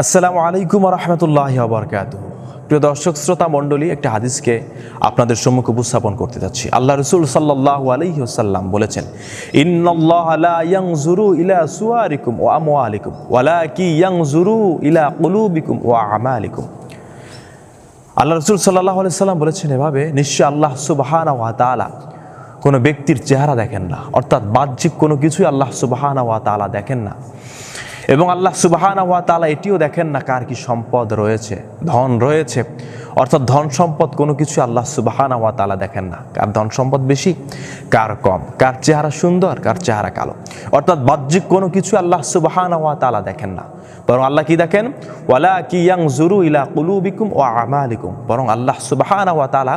আসসালামু আলাইকুম ওয়া রাহমাতুল্লাহি ওয়া বারাকাতুহু। প্রিয় দর্শক শ্রোতা মণ্ডলী, একটা হাদিসকে আপনাদের সম্মুখে উপস্থাপন করতে যাচ্ছি। আল্লাহ রাসূল সাল্লাল্লাহু আলাইহি ওয়াসাল্লাম বলেছেন, ইন্নাল্লাহা লা ইয়ানজুরু ইলা সুওয়ারিকুম ওয়া আমওয়ালিকুম ওয়ালাকি ইয়ানজুরু ইলা কুলুবিকুম ওয়া আমালিকুম। আল্লাহ রাসূল সাল্লাল্লাহু আলাইহি ওয়াসাল্লাম বলেছেন এভাবে, নিশ্চয় আল্লাহ সুবহানাহু ওয়া তাআলা কোনো ব্যক্তির চেহারা দেখেন না, অর্থাৎ বাহ্যিক কোনো কিছুই আল্লাহ সুবহানাহু ওয়া তাআলা দেখেন না। এবং আল্লাহ সুবহানাহু ওয়া তাআলা এটিও দেখেন না কার কি সম্পদ রয়েছে, ধন রয়েছে, অর্থাৎ ধন সম্পদ কোনো কিছু আল্লাহ সুবহানাহু ওয়া তাআলা দেখেন না। কার ধন সম্পদ বেশি, কার কম, কার চেহারা সুন্দর, কার চেহারা কালো, অর্থাৎ বাহ্যিক কোনো কিছু আল্লাহ সুবহানাহু ওয়া তাআলা দেখেন না। বরং আল্লাহ কি দেখেন? ওয়ালাকি ইয়ানজুরু ইলা কুলুবিকুম ওয়া আমালিকুম। বরং আল্লাহ সুবহানাহু ওয়া তাআলা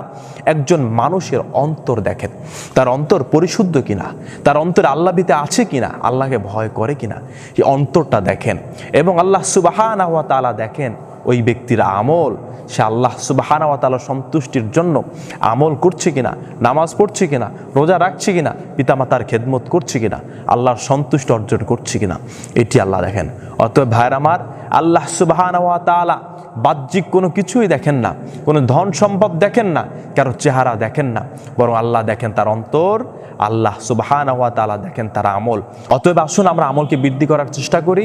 একজন মানুষের অন্তর দেখেন, তার অন্তর পরিশুদ্ধ কিনা, তার অন্তরে আল্লাহ ভীতি আছে কিনা, আল্লাহকে ভয় করে কিনা, এই অন্তরটা দেখেন। এবং আল্লাহ সুবহানাহু ওয়া তাআলা দেখেন ওই ব্যক্তির আমল, সে আল্লাহ সুবহানাহু ওয়া তাআলার সন্তুষ্টির জন্য আমল করছে কিনা, নামাজ পড়ছে কিনা, রোজা রাখছে কিনা, পিতামাতার খেদমত করছে কিনা, আল্লাহর সন্তুষ্টি অর্জন করছে কিনা, এটি আল্লাহ দেখেন। অতএব ভাইয়ের আমার, আল্লাহ সুবহানাহু ওয়া তাআলা বাহ্যিক কোনো কিছুই দেখেন না, কোনো ধন সম্পদ দেখেন না, কারো চেহারা দেখেন না, বরং আল্লাহ দেখেন তার অন্তর, আল্লাহ সুবহানাহু ওয়া তাআলা দেখেন তার আমল। অতএব আসুন আমরা আমলকে বৃদ্ধি করার চেষ্টা করি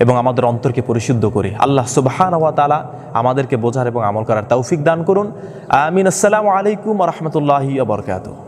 এবং আমাদের অন্তরকে পরিশুদ্ধ করি। আল্লাহ সুবহানাহু ওয়া তাআলা আমাদেরকে বোঝার এবং আমল করার তৌফিক দান করুন। আমিন। আসসালামু আলাইকুম ওয়া রাহমাতুল্লাহি ওয়া বারাকাতুহু।